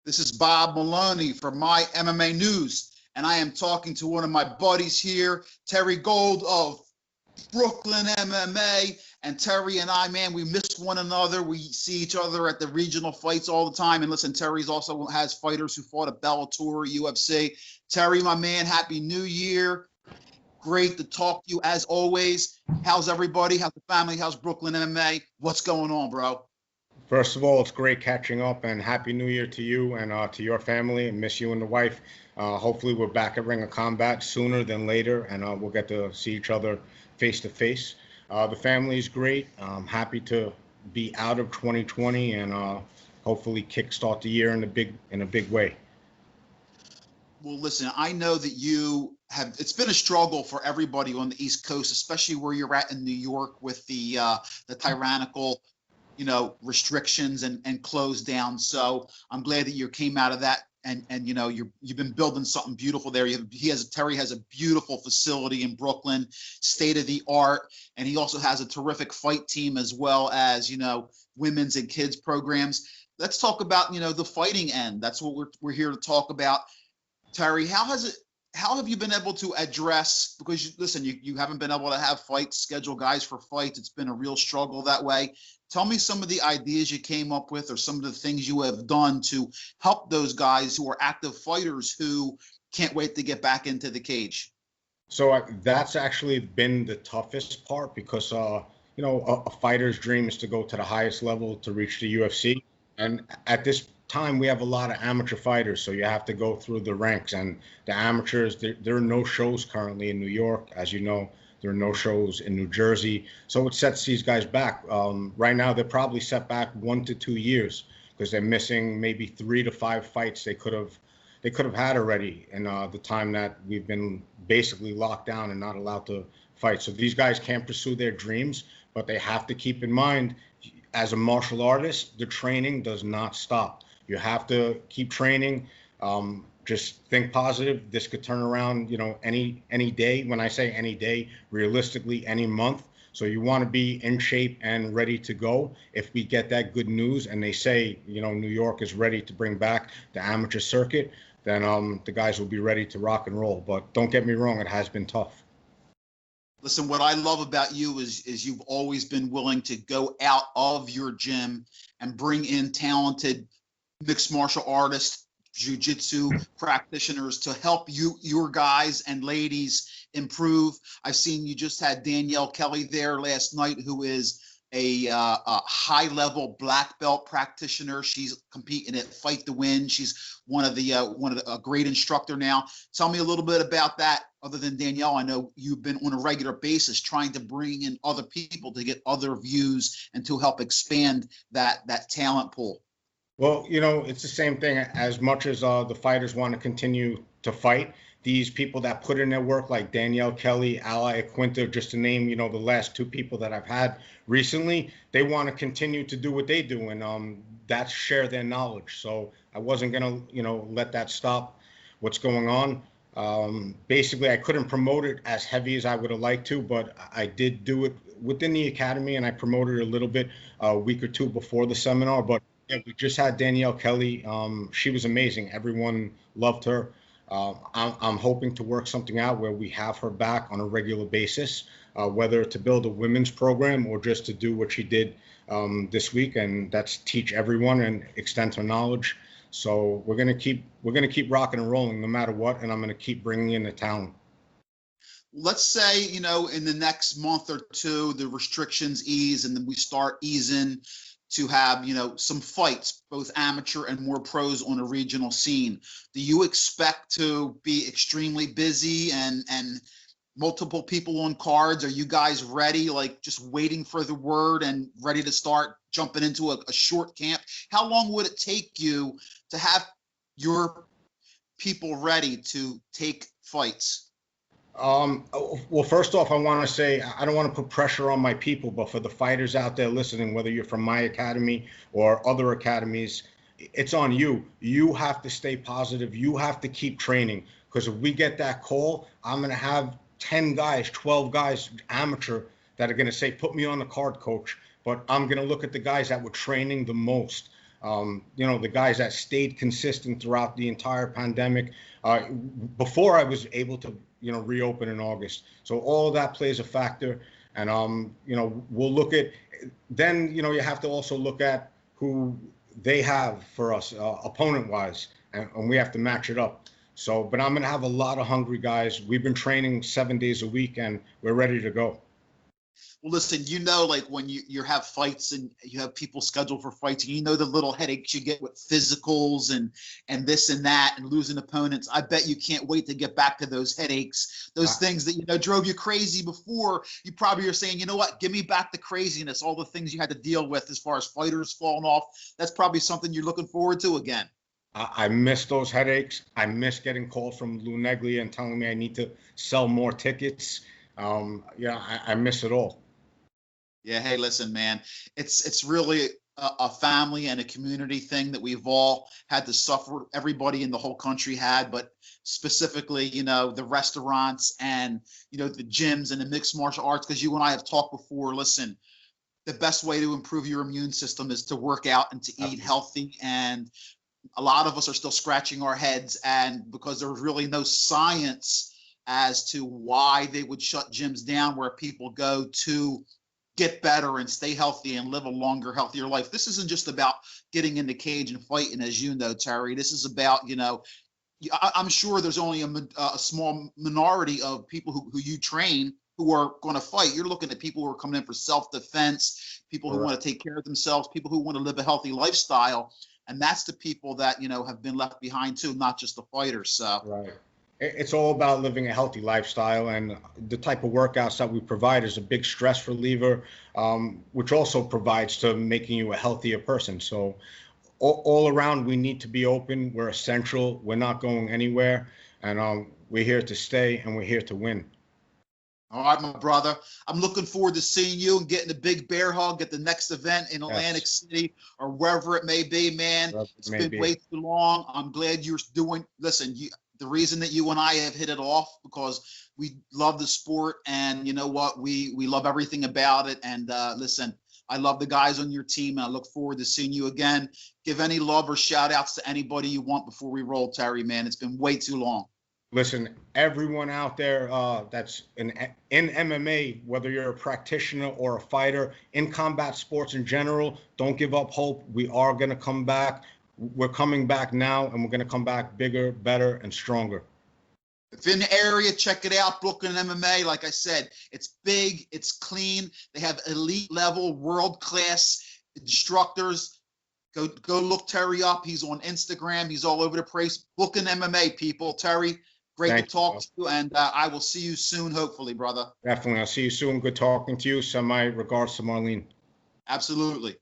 This is Bob Maloney from MyMMANews, and I am talking to one of my buddies here, Terry Gold of Brooklyn MMA. And Terry and I, man, we miss one another. We see each other at the regional fights all the time. And listen, Terry's also has fighters who fought at Bellator, UFC. Terry, my man, Happy New Year. Great to talk to you as always. How's everybody? How's the family? How's Brooklyn MMA? What's going on, bro? First of all, it's great catching up, and Happy New Year to you and to your family. And miss you and the wife. Hopefully we're back at Ring of Combat sooner than later, and we'll get to see each other face to face. The family is great. I'm happy to be out of 2020 and hopefully kickstart the year in a big way. Well, listen, I know that it's been a struggle for everybody on the East Coast, especially where you're at in New York with the tyrannical, restrictions and closed down. So I'm glad that you came out of that, and you've been building something beautiful there. Terry has a beautiful facility in Brooklyn, state of the art, and he also has a terrific fight team as well as women's and kids programs. Let's talk about the fighting end. That's what we're here to talk about. Terry, how have you been able to address, because you haven't been able to have fights, schedule guys for fights. It's been a real struggle that way. Tell me some of the ideas you came up with or some of the things you have done to help those guys who are active fighters who can't wait to get back into the cage. So that's actually been the toughest part because, a fighter's dream is to go to the highest level to reach the UFC. And at this time, we have a lot of amateur fighters, so you have to go through the ranks. And the amateurs, there are no shows currently in New York. As you know, there are no shows in New Jersey. So it sets these guys back. Right now, they're probably set back 1 to 2 years because they're missing maybe 3 to 5 fights they could have had already in the time that we've been basically locked down and not allowed to fight. So these guys can't pursue their dreams, but they have to keep in mind, as a martial artist, the training does not stop. You have to keep training. Just think positive. This could turn around, any day. When I say any day, realistically, any month. So you want to be in shape and ready to go. If we get that good news and they say, New York is ready to bring back the amateur circuit, then the guys will be ready to rock and roll. But don't get me wrong, it has been tough. Listen, what I love about you is you've always been willing to go out of your gym and bring in talented mixed martial artists, jiu-jitsu practitioners to help your guys and ladies improve. I've seen you just had Danielle Kelly there last night, who is a high-level black belt practitioner. She's competing at Fight to Win. She's a great instructor now. Tell me a little bit about that. Other than Danielle, I know you've been on a regular basis trying to bring in other people to get other views and to help expand that talent pool. Well, it's the same thing. As much as the fighters want to continue to fight, these people that put in their work, like Danielle Kelly, Ally Aquinta, just to name, the last 2 people that I've had recently, they want to continue to do what they do, and that's share their knowledge. So I wasn't going to, let that stop what's going on. Basically, I couldn't promote it as heavy as I would have liked to, but I did do it within the academy, and I promoted it a little bit a week or 2 before the seminar. But yeah, we just had Danielle Kelly. She was amazing. Everyone loved her. I'm hoping to work something out where we have her back on a regular basis, whether to build a women's program or just to do what she did this week, and that's teach everyone and extend her knowledge. So we're gonna keep rocking and rolling no matter what, and I'm gonna keep bringing in the talent. Let's say in the next month or 2 the restrictions ease, and then we start easing to have some fights, both amateur and more pros on a regional scene. Do you expect to be extremely busy and multiple people on cards? Are you guys ready, like just waiting for the word and ready to start jumping into a short camp? How long would it take you to have your people ready to take fights? Well, first off, I want to say I don't want to put pressure on my people, but for the fighters out there listening, whether you're from my academy or other academies, it's on you. You have to stay positive. You have to keep training, because if we get that call, I'm going to have 10 guys, 12 guys, amateur, that are going to say, put me on the card, coach. But I'm going to look at the guys that were training the most. The guys that stayed consistent throughout the entire pandemic, before I was able to, reopen in August. So all of that plays a factor. And, we'll look at, then, you have to also look at who they have for us, opponent-wise, and we have to match it up. So, but I'm going to have a lot of hungry guys. We've been training 7 days a week, and we're ready to go. Well, listen, like when you have fights and you have people scheduled for fights, and the little headaches you get with physicals and this and that and losing opponents. I bet you can't wait to get back to those headaches, those things that, drove you crazy before. You probably are saying, you know what, give me back the craziness, all the things you had to deal with as far as fighters falling off. That's probably something you're looking forward to again. I miss those headaches. I miss getting calls from Lou Neglia and telling me I need to sell more tickets. I miss it all. Yeah. Hey, listen, man, it's really a family and a community thing that we've all had to suffer. Everybody in the whole country had, but specifically, the restaurants and, the gyms and the mixed martial arts, because you and I have talked before. Listen, the best way to improve your immune system is to work out and to eat healthy. And a lot of us are still scratching our heads, and because there's really no science as to why they would shut gyms down where people go to get better and stay healthy and live a longer, healthier life. This isn't just about getting in the cage and fighting, as you know, Terry. This is about, I'm sure there's only a small minority of people who you train who are going to fight. You're looking at people who are coming in for self-defense, people who want to take care of themselves, people who want to live a healthy lifestyle. And that's the people that, have been left behind too, not just the fighters. So. Right. It's all about living a healthy lifestyle, and the type of workouts that we provide is a big stress reliever, which also provides to making you a healthier person. So all around, we need to be open. We're essential. We're not going anywhere, and we're here to stay, and we're here to win. All right, my brother. I'm looking forward to seeing you and getting a big bear hug at the next event in Atlantic City or wherever it may be, man. It's been way too long. I'm glad you're doing. Listen, the reason that you and I have hit it off because we love the sport, and you know what, we love everything about it. And listen, I love the guys on your team, and I look forward to seeing you again. Give any love or shout outs to anybody you want before we roll, Terry, man. It's been way too long. Listen, everyone out there that's in MMA, whether you're a practitioner or a fighter, in combat sports in general, don't give up hope. We are going to come back. We're coming back now, and we're going to come back bigger, better, and stronger. If in the area, check it out. Brooklyn MMA, like I said, it's big, it's clean. They have elite level, world-class instructors. Go look Terry up. He's on Instagram. He's all over the place. Brooklyn MMA, people. Terry, great to talk to you, and I will see you soon, hopefully, brother. Definitely. I'll see you soon. Good talking to you. Send my regards to Marlene. Absolutely.